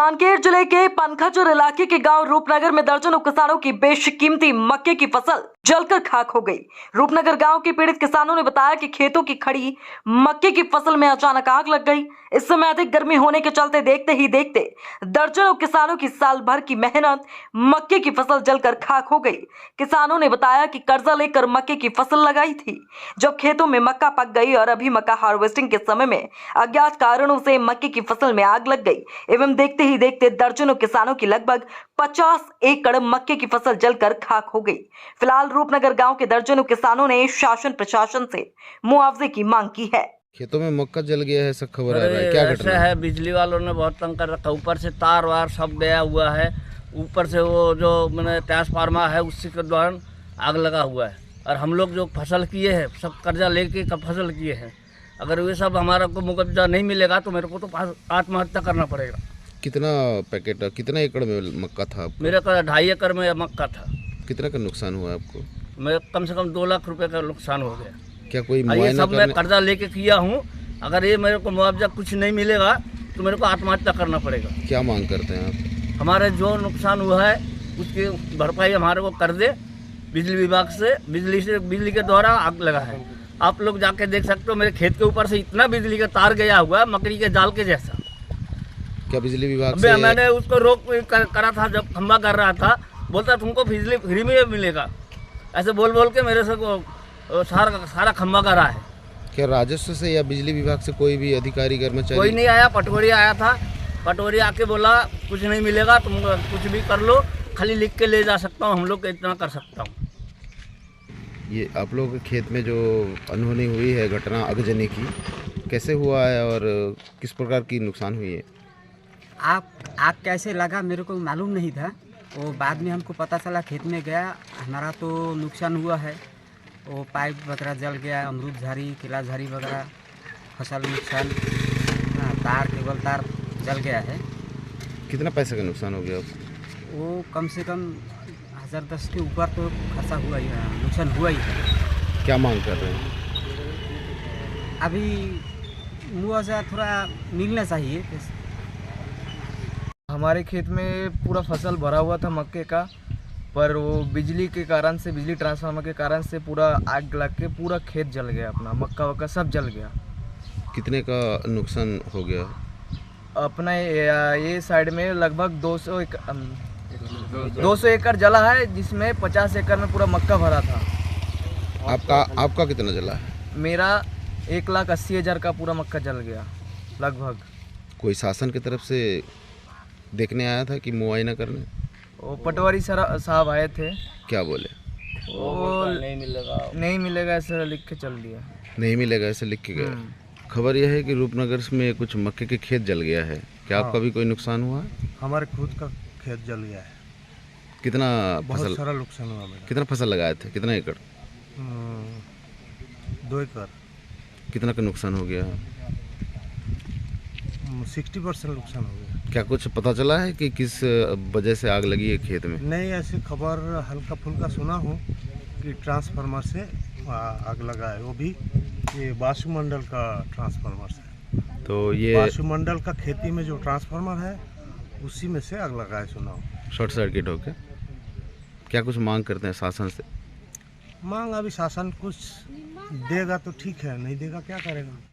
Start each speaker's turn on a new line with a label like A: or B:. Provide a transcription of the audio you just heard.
A: कांकेर जिले के पनखचर इलाके के गांव रूपनगर में दर्जनों किसानों की बेशकीमती मक्के की फसल जलकर खाक हो गई। रूपनगर गांव के पीड़ित किसानों ने बताया कि खेतों की खड़ी मक्के की फसल में अचानक आग लग गई। इस समय अधिक गर्मी होने के चलते देखते ही देखते दर्जनों किसानों की साल भर की मेहनत मक्के की फसल जलकर खाक हो गई। किसानों ने बताया कि कर्जा लेकर मक्के की फसल लगाई थी, जब खेतों में मक्का पक गई और अभी मक्का हार्वेस्टिंग के समय में अज्ञात कारणों से मक्के की फसल में आग लग गई एवं देखते ही देखते दर्जनों किसानों की लगभग 50 एकड़ मक्के की फसल जलकर खाक हो गई। फिलहाल रूपनगर गांव के दर्जनों किसानों ने शासन प्रशासन से मुआवजे की मांग की है।
B: खेतों में मक्का जल गया है, सब खबर आ रहा है, क्या घटना
C: है? बिजली वालों ने बहुत तंग कर रखा, ऊपर से तार वार सब गया हुआ है, ऊपर से वो जो मैंने ट्रांसफार्मर है उसी के दौरान आग लगा हुआ है। और हम लोग जो फसल किए हैं सब कर्जा लेके फसल किए हैं, अगर ये सब हमारा को मुआवजा नहीं मिलेगा तो मेरे को तो आत्महत्या करना पड़ेगा।
B: कितना पैकेट, कितना एकड़ में मक्का था आपको?
C: मेरे का 2.5 एकड़ में मक्का था।
B: कितना का नुकसान हुआ आपको?
C: मैं कम से कम 2 लाख रुपए का नुकसान हो गया।
B: क्या कोई
C: ये सब मैं कर्जा लेके किया हूँ, अगर ये मेरे को मुआवजा कुछ नहीं मिलेगा तो मेरे को आत्महत्या करना पड़ेगा।
B: क्या मांग करते हैं आप?
C: हमारे जो नुकसान हुआ है उसकी भरपाई हमारे को कर दे। बिजली विभाग से बिजली के द्वारा आग लगा है, आप लोग जाके देख सकते हो। मेरे खेत के ऊपर से इतना बिजली का तार गया हुआ है, मकड़ी के जाल के जैसा।
B: क्या बिजली विभाग से?
C: मैंने उसको रोक करा था, जब खंबा कर रहा था बोलता तुमको बिजली फ्री में मिलेगा, ऐसे बोल बोल के मेरे से सारा खंबा करा है।
B: क्या राजस्व से या बिजली विभाग से कोई भी अधिकारी कर्मचारी?
C: कोई नहीं आया। पटवारी आया था, पटवारी आके बोला कुछ नहीं मिलेगा, तुम कुछ भी कर लो, खाली लिख के ले जा सकता हूँ, हम लोग इतना कर सकता हूँ।
B: ये आप लोग के खेत में जो अनहोनी हुई है, घटना आगजनी की, कैसे हुआ है और किस प्रकार की नुकसान हुई है?
D: आग कैसे लगा मेरे को मालूम नहीं था, वो बाद में हमको पता चला। खेत में गया, हमारा तो नुकसान हुआ है, वो पाइप वगैरह जल गया, अमरूद झाड़ी, केला झाड़ी वगैरह फसल नुकसान, तार केबल तार जल गया है।
B: कितना पैसे का नुकसान हो गया आपको?
D: वो कम से कम 1010 के ऊपर तो खर्चा हुआ ही है, नुकसान हुआ ही है।
B: क्या मांग कर रहे हैं?
D: अभी मुआवजा थोड़ा मिलना चाहिए।
E: हमारे खेत में पूरा फसल भरा हुआ था मक्के का, पर वो बिजली के कारण से, बिजली ट्रांसफार्मर के कारण से पूरा आग लग के पूरा खेत जल गया, अपना मक्का वक्का सब जल गया।
B: कितने का नुकसान हो गया?
E: अपना ये साइड में लगभग 200 एकड़ जला है, जिसमें 50 एकड़ में पूरा मक्का भरा था।
B: आपका कितना जला है?
E: मेरा 1,80,000 का पूरा मक्का जल गया लगभग।
B: कोई शासन की तरफ से देखने आया था कि मुआयना करने?
E: वो पटवारी साहब आए थे।
B: क्या बोले?
E: वो नहीं मिलेगा ऐसा लिख के चल दिया।
B: नहीं मिलेगा ऐसे लिख के गया। खबर यह है कि रूपनगर में कुछ मक्के के खेत जल गया है, क्या आपका भी कोई नुकसान हुआ?
F: हमारे खुद का खेत जल गया है।
B: कितना
F: बहुत
B: फसल?
F: सारा नुकसान हुआ मेरा।
B: कितना फसल लगाए थे, कितना एकड़?
F: 2 एकड़।
B: कितना का नुकसान हो गया?
F: 60% नुकसान हो गया।
B: क्या कुछ पता चला है कि किस वजह से आग लगी है खेत में?
F: नहीं, ऐसी खबर हल्का फुल्का सुना हूँ कि ट्रांसफार्मर से आग लगा है, वो भी ये वायुमंडल का ट्रांसफार्मर से।
B: तो ये
F: वायुमंडल का खेती में जो ट्रांसफार्मर है उसी में से आग लगा है, सुना हूँ।
B: शॉर्ट सर्किट हो गया। क्या कुछ मांग करते हैं शासन से?
F: मांग अभी शासन कुछ देगा तो ठीक है, नहीं देगा क्या करेगा।